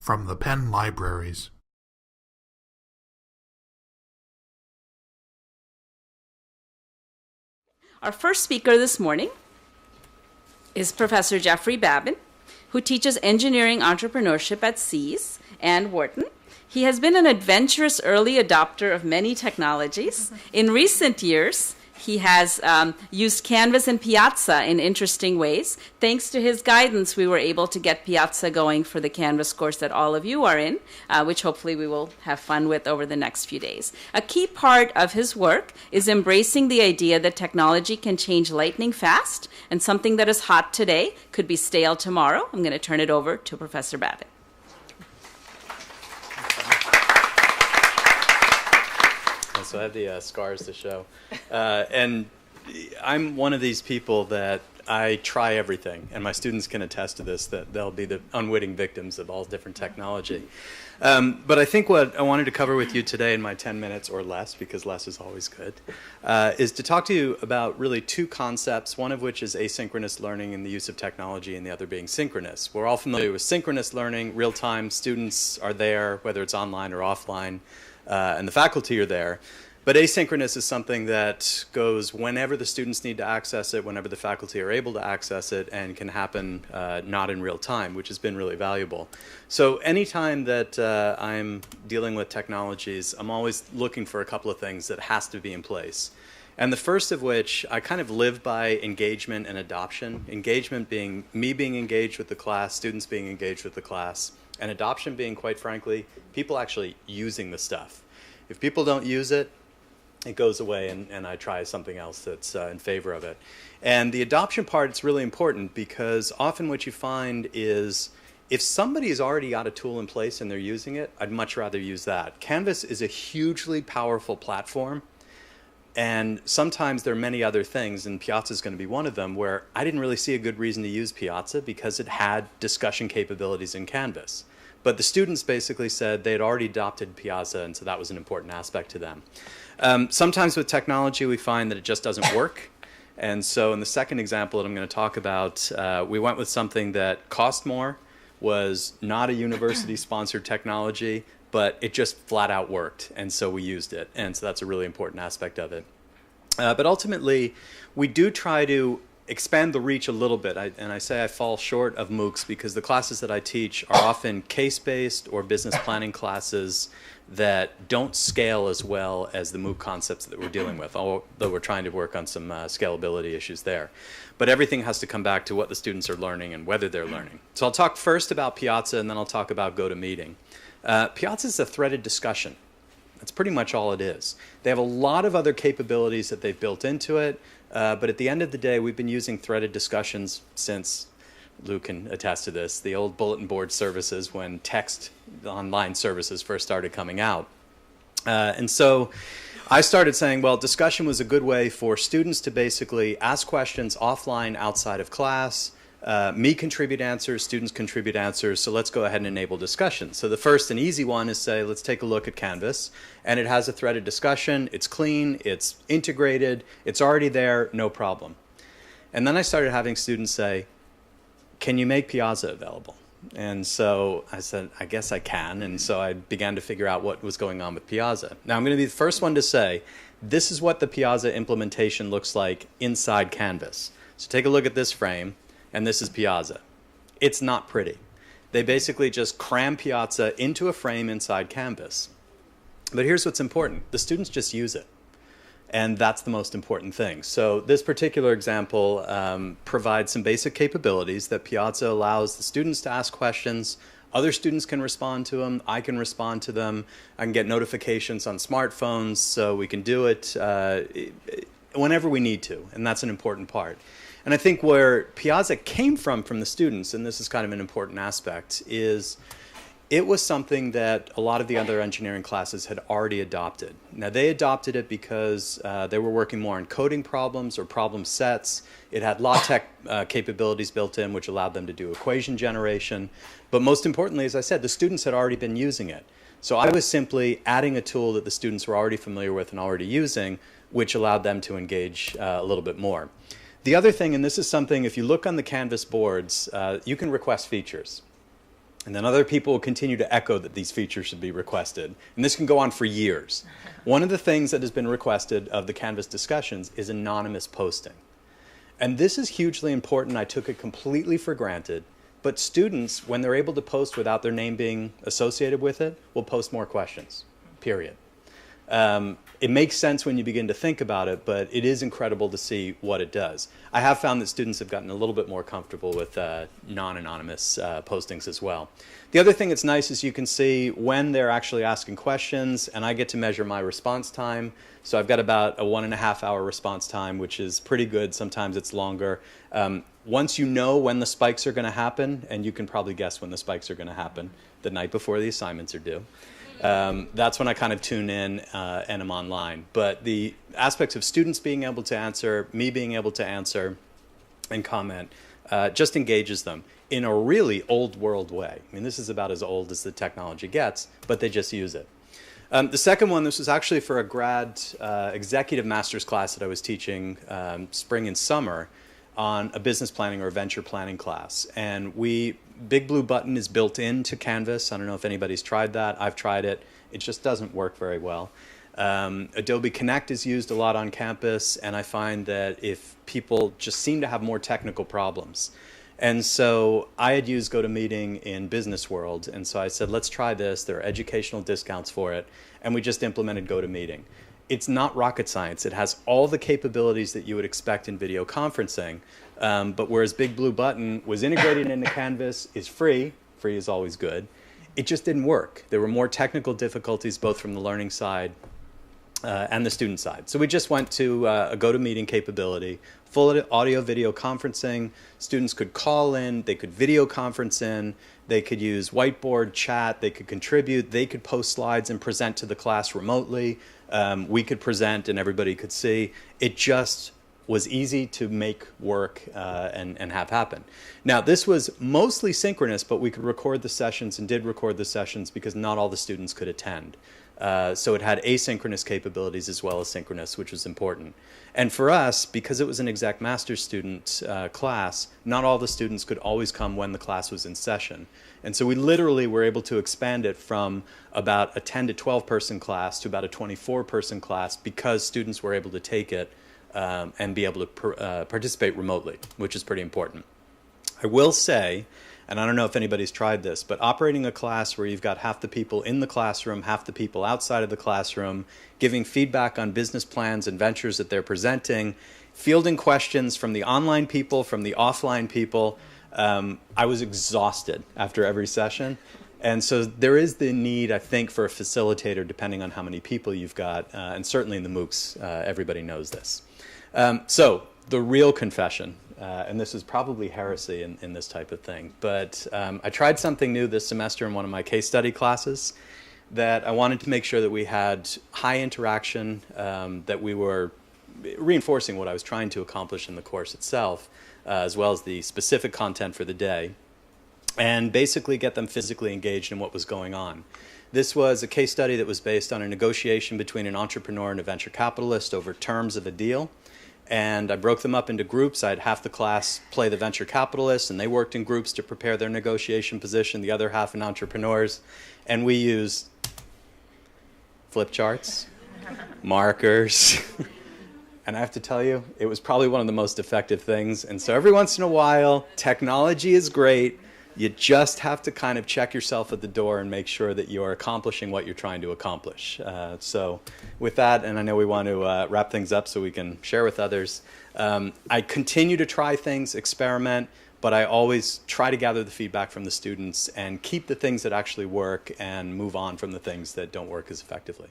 from the Penn Libraries. Our first speaker this morning is Professor Jeffrey Babin, who teaches engineering entrepreneurship at SEAS and Wharton. He has been an adventurous early adopter of many technologies. In recent years, he has used Canvas and Piazza in interesting ways. Thanks to his guidance, we were able to get Piazza going for the Canvas course that all of you are in, which hopefully we will have fun with over the next few days. A key part of his work is embracing the idea that technology can change lightning fast, and something that is hot today could be stale tomorrow. I'm going to turn it over to Professor Babin. So I have the scars to show. And I'm one of these people that I try everything, and my students can attest to this, that they'll be the unwitting victims of all different technology. But I think what I wanted to cover with you today in my 10 minutes or less, because less is always good, is to talk to you about really two concepts, one of which is asynchronous learning and the use of technology, and the other being synchronous. We're all familiar with synchronous learning, real-time, students are there, whether it's online or offline, and the faculty are there. But asynchronous is something that goes whenever the students need to access it, whenever the faculty are able to access it, and can happen not in real time, which has been really valuable. So anytime that I'm dealing with technologies, I'm always looking for a couple of things that has to be in place. And the first of which I kind of live by engagement and adoption. Engagement being me being engaged with the class, students being engaged with the class, and adoption being, quite frankly, people actually using the stuff. If people don't use it, it goes away, and I try something else that's in favor of it. And the adoption part is really important, because often what you find is if somebody has already got a tool in place and they're using it, I'd much rather use that. Canvas is a hugely powerful platform, and sometimes there are many other things, and Piazza is going to be one of them, where I didn't really see a good reason to use Piazza because it had discussion capabilities in Canvas. But the students basically said they had already adopted Piazza, and so that was an important aspect to them. Sometimes with technology, we find that it just doesn't work. And so in the second example that I'm going to talk about, we went with something that cost more, was not a university-sponsored technology, but it just flat out worked, and so we used it. And so that's a really important aspect of it. But ultimately, we do try to expand the reach a little bit, and I say I fall short of MOOCs because the classes that I teach are often case-based or business planning classes that don't scale as well as the MOOC concepts that we're dealing with, although we're trying to work on some scalability issues there. But everything has to come back to what the students are learning and whether they're learning. So I'll talk first about Piazza, and then I'll talk about GoToMeeting. Piazza is a threaded discussion. That's pretty much all it is. They have a lot of other capabilities that they've built into it, but at the end of the day, we've been using threaded discussions since, Lou can attest to this, the old bulletin board services when text online services first started coming out. And so I started saying, well, discussion was a good way for students to basically ask questions offline outside of class. Me contribute answers, students contribute answers, so let's go ahead and enable discussion. So the first and easy one is say, let's take a look at Canvas, and it has a threaded discussion, it's clean, it's integrated, it's already there, no problem. And then I started having students say, can you make Piazza available? And so I said, I guess I can, and so I began to figure out what was going on with Piazza. Now I'm going to be the first one to say, this is what the Piazza implementation looks like inside Canvas. So take a look at this frame. And this is Piazza. It's not pretty. They basically just cram Piazza into a frame inside Canvas. But here's what's important. The students just use it. And that's the most important thing. So this particular example provides some basic capabilities that Piazza allows the students to ask questions. Other students can respond to them. I can respond to them. I can get notifications on smartphones, so we can do it whenever we need to. And that's an important part. And I think where Piazza came from the students, and this is kind of an important aspect, is it was something that a lot of the other engineering classes had already adopted. Now, they adopted it because they were working more on coding problems or problem sets. It had LaTeX capabilities built in, which allowed them to do equation generation. But most importantly, as I said, the students had already been using it. So I was simply adding a tool that the students were already familiar with and already using, which allowed them to engage a little bit more. The other thing, and this is something, if you look on the Canvas boards, you can request features. And then other people will continue to echo that these features should be requested. And this can go on for years. One of the things that has been requested of the Canvas discussions is anonymous posting. And this is hugely important. I took it completely for granted. But students, when they're able to post without their name being associated with it, will post more questions, period. It makes sense when you begin to think about it, but it is incredible to see what it does. I have found that students have gotten a little bit more comfortable with non-anonymous postings as well. The other thing that's nice is you can see when they're actually asking questions, and I get to measure my response time. So I've got about a 1.5 hour response time, which is pretty good. Sometimes it's longer. Once you know when the spikes are going to happen, and you can probably guess when the spikes are going to happen, the night before the assignments are due. That's when I kind of tune in and I'm online. But the aspects of students being able to answer, me being able to answer and comment, just engages them in a really old world way. I mean, this is about as old as the technology gets, but they just use it. The second one, this was actually for a grad executive master's class that I was teaching spring and summer on a business planning or a venture planning class. And Big Blue Button is built into Canvas. I don't know if anybody's tried that. I've tried it. It just doesn't work very well. Adobe Connect is used a lot on campus, and I find that if people just seem to have more technical problems. And so I had used GoToMeeting in Business World, and so I said, let's try this. There are educational discounts for it, and we just implemented GoToMeeting. It's not rocket science. It has all the capabilities that you would expect in video conferencing, but whereas Big Blue Button was integrated into Canvas, is free is always good, it just didn't work. There were more technical difficulties both from the learning side and the student side. So we just went to a GoToMeeting capability, full audio video conferencing. Students could call in, they could video conference in, they could use whiteboard chat, they could contribute, they could post slides and present to the class remotely. We could present and everybody could see. It just was easy to make work and have happen. Now, this was mostly synchronous, but we could record the sessions and did record the sessions because not all the students could attend. So it had asynchronous capabilities as well as synchronous, which was important. And for us, because it was an exec master's student class, not all the students could always come when the class was in session. And so we literally were able to expand it from about a 10 to 12 person class to about a 24 person class because students were able to take it and be able to participate remotely, which is pretty important. I will say, and I don't know if anybody's tried this, but operating a class where you've got half the people in the classroom, half the people outside of the classroom, giving feedback on business plans and ventures that they're presenting, fielding questions from the online people, from the offline people, I was exhausted after every session. And so there is the need, I think, for a facilitator depending on how many people you've got, and certainly in the MOOCs, everybody knows this. So the real confession, and this is probably heresy in this type of thing, but I tried something new this semester in one of my case study classes that I wanted to make sure that we had high interaction, that we were reinforcing what I was trying to accomplish in the course itself, as well as the specific content for the day, and basically get them physically engaged in what was going on. This was a case study that was based on a negotiation between an entrepreneur and a venture capitalist over terms of a deal. And I broke them up into groups. I had half the class play the venture capitalists, and they worked in groups to prepare their negotiation position, the other half in entrepreneurs. And we used flip charts, markers. And I have to tell you, it was probably one of the most effective things. And so every once in a while, technology is great. You just have to kind of check yourself at the door and make sure that you are accomplishing what you're trying to accomplish. So with that, and I know we want to wrap things up so we can share with others, I continue to try things, experiment, but I always try to gather the feedback from the students and keep the things that actually work and move on from the things that don't work as effectively.